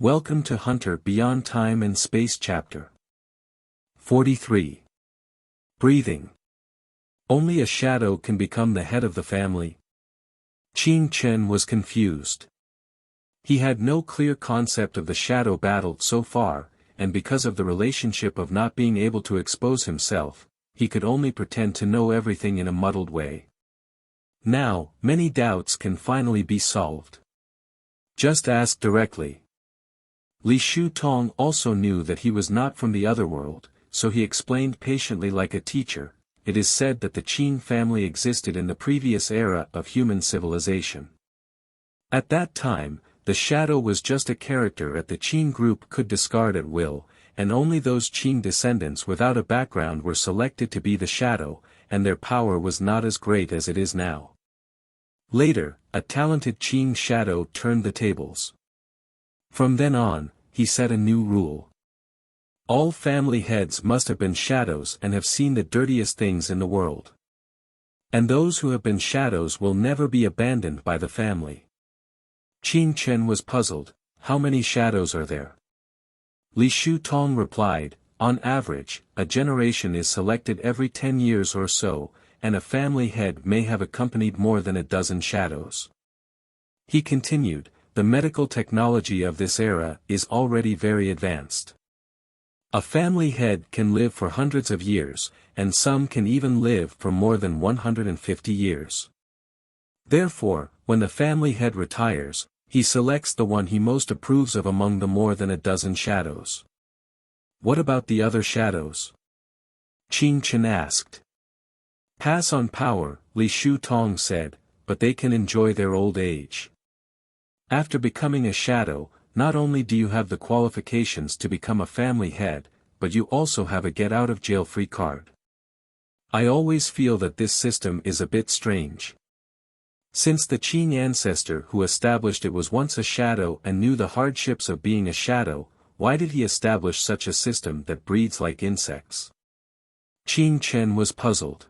Welcome to Hunter Beyond Time and Space Chapter 43. Breathing. Only a shadow can become the head of the family. Qin Chen was confused. He had no clear concept of the shadow battle so far, and because of the relationship of not being able to expose himself, he could only pretend to know everything in a muddled way. Now, many doubts can finally be solved. Just ask directly. Li Shutong also knew that he was not from the other world, so he explained patiently like a teacher. It is said that the Qin family existed in the previous era of human civilization. At that time, the shadow was just a character the Qin group could discard at will, and only those Qin descendants without a background were selected to be the shadow, and their power was not as great as it is now. Later, a talented Qin shadow turned the tables. From then on, he set a new rule. All family heads must have been shadows and have seen the dirtiest things in the world. And those who have been shadows will never be abandoned by the family. Qin Chen was puzzled. How many shadows are there? Li Shutong replied, on average, a generation is selected every 10 years or so, and a family head may have accompanied more than a dozen shadows. He continued, the medical technology of this era is already very advanced. A family head can live for hundreds of years, and some can even live for more than 150 years. Therefore, when the family head retires, he selects the one he most approves of among the more than a dozen shadows. What about the other shadows? Qin Chen asked. Pass on power, Li Shutong said, but they can enjoy their old age. After becoming a shadow, not only do you have the qualifications to become a family head, but you also have a get-out-of-jail-free card. I always feel that this system is a bit strange. Since the Qin ancestor who established it was once a shadow and knew the hardships of being a shadow, why did he establish such a system that breeds like insects? Qin Chen was puzzled.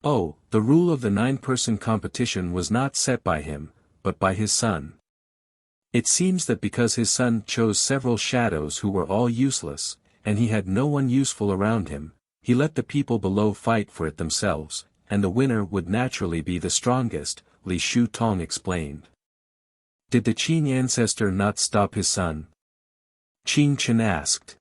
Oh, the rule of the 9-person competition was not set by him, but by his son. It seems that because his son chose several shadows who were all useless, and he had no one useful around him, he let the people below fight for it themselves, and the winner would naturally be the strongest, Li Shutong explained. Did the Qin ancestor not stop his son? Qin Chen asked.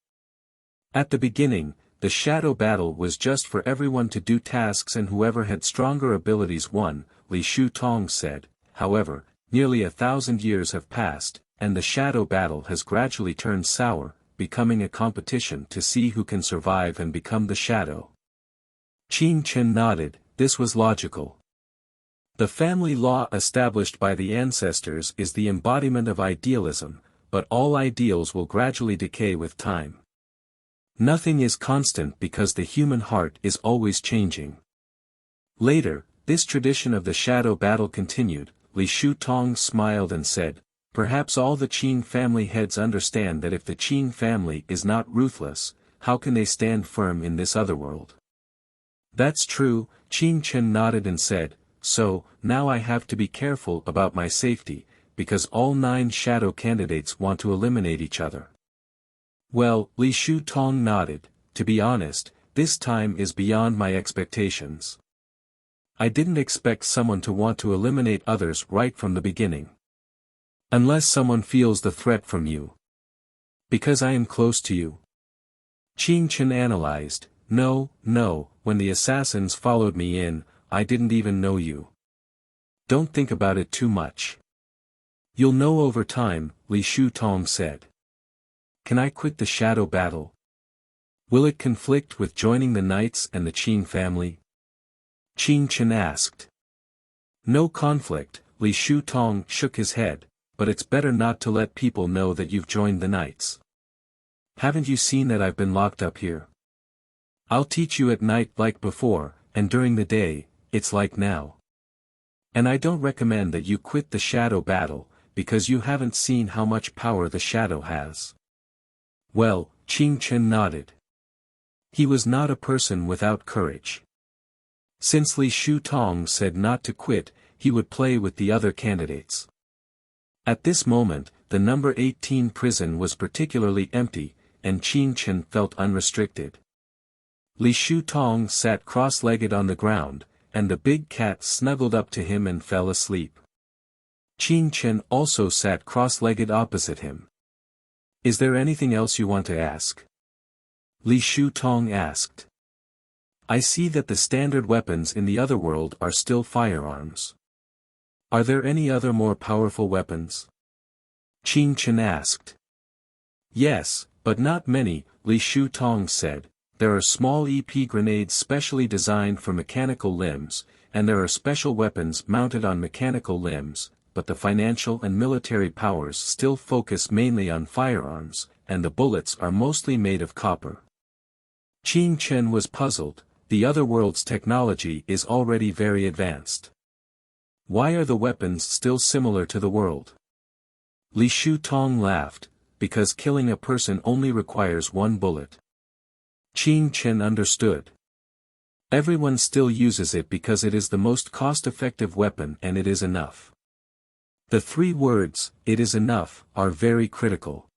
At the beginning, the shadow battle was just for everyone to do tasks and whoever had stronger abilities won, Li Shutong said. However, nearly 1,000 years have passed, and the shadow battle has gradually turned sour, becoming a competition to see who can survive and become the shadow. Qin Chen nodded. This was logical. The family law established by the ancestors is the embodiment of idealism, but all ideals will gradually decay with time. Nothing is constant because the human heart is always changing. Later, this tradition of the shadow battle continued. Li Shutong smiled and said, perhaps all the Qin family heads understand that if the Qin family is not ruthless, how can they stand firm in this other world? That's true, Qin Chen nodded and said, so, now I have to be careful about my safety, because all 9 shadow candidates want to eliminate each other. Well, Li Shutong nodded, to be honest, this time is beyond my expectations. I didn't expect someone to want to eliminate others right from the beginning. Unless someone feels the threat from you. Because I am close to you. Qin Chen analyzed, no, when the assassins followed me in, I didn't even know you. Don't think about it too much. You'll know over time, Li Shutong said. Can I quit the shadow battle? Will it conflict with joining the knights and the Qin family? Qin Chen asked. No conflict, Li Shutong shook his head, but it's better not to let people know that you've joined the knights. Haven't you seen that I've been locked up here? I'll teach you at night like before, and during the day, it's like now. And I don't recommend that you quit the shadow battle, because you haven't seen how much power the shadow has. Well, Qin Chen nodded. He was not a person without courage. Since Li Shutong said not to quit, he would play with the other candidates. At this moment, the number 18 prison was particularly empty, and Qin Chen felt unrestricted. Li Shutong sat cross-legged on the ground, and the big cat snuggled up to him and fell asleep. Qin Chen also sat cross-legged opposite him. "Is there anything else you want to ask?" Li Shutong asked. "I see that the standard weapons in the other world are still firearms. Are there any other more powerful weapons?" Qin Chen asked. "Yes, but not many," Li Shutong said. "There are small EP grenades specially designed for mechanical limbs, and there are special weapons mounted on mechanical limbs, but the financial and military powers still focus mainly on firearms, and the bullets are mostly made of copper." Qin Chen was puzzled. The other world's technology is already very advanced. Why are the weapons still similar to the world? Li Shutong laughed, "Because killing a person only requires one bullet." Qin Chen understood. Everyone still uses it because it is the most cost-effective weapon and it is enough. The three words, "it is enough," are very critical.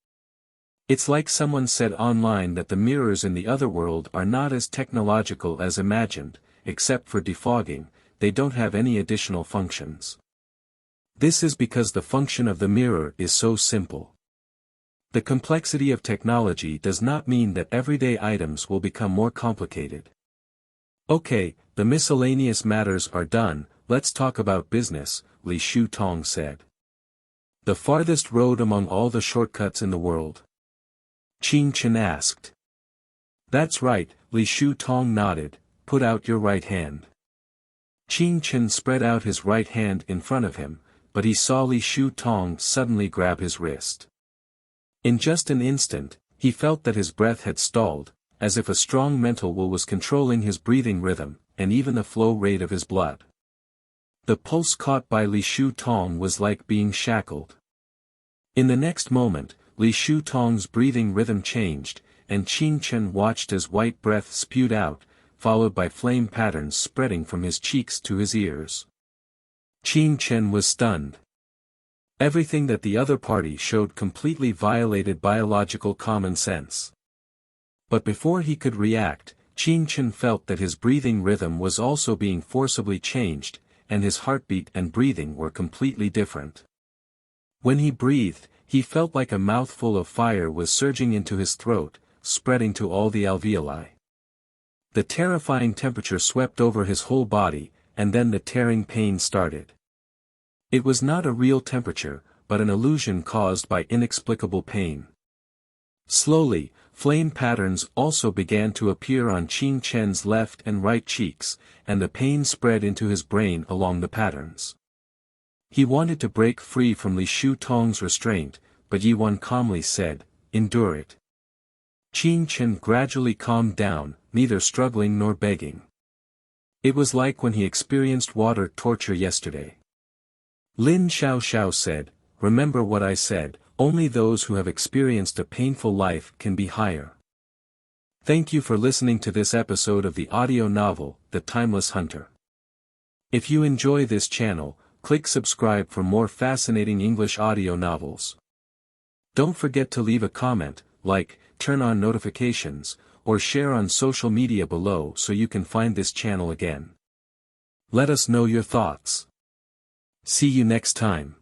It's like someone said online that the mirrors in the other world are not as technological as imagined, except for defogging, they don't have any additional functions. This is because the function of the mirror is so simple. The complexity of technology does not mean that everyday items will become more complicated. "Okay, the miscellaneous matters are done, let's talk about business," Li Shutong said. "The farthest road among all the shortcuts in the world?" Qin Chen asked. "That's right," Li Shutong nodded. "Put out your right hand." Qin Chen spread out his right hand in front of him, but he saw Li Shutong suddenly grab his wrist. In just an instant, he felt that his breath had stalled, as if a strong mental will was controlling his breathing rhythm, and even the flow rate of his blood. The pulse caught by Li Shutong was like being shackled. In the next moment, Li Shutong's breathing rhythm changed, and Qin Chen watched as white breath spewed out, followed by flame patterns spreading from his cheeks to his ears. Qin Chen was stunned. Everything that the other party showed completely violated biological common sense. But before he could react, Qin Chen felt that his breathing rhythm was also being forcibly changed, and his heartbeat and breathing were completely different. When he breathed, he felt like a mouthful of fire was surging into his throat, spreading to all the alveoli. The terrifying temperature swept over his whole body, and then the tearing pain started. It was not a real temperature, but an illusion caused by inexplicable pain. Slowly, flame patterns also began to appear on Qin Chen's left and right cheeks, and the pain spread into his brain along the patterns. He wanted to break free from Li Shutong's restraint, but Yiwan calmly said, "Endure it." Qin Chen gradually calmed down, neither struggling nor begging. It was like when he experienced water torture yesterday. Lin Xiao said, "Remember what I said, only those who have experienced a painful life can be higher." Thank you for listening to this episode of the audio novel, The Timeless Hunter. If you enjoy this channel, click subscribe for more fascinating English audio novels. Don't forget to leave a comment, like, turn on notifications, or share on social media below so you can find this channel again. Let us know your thoughts. See you next time.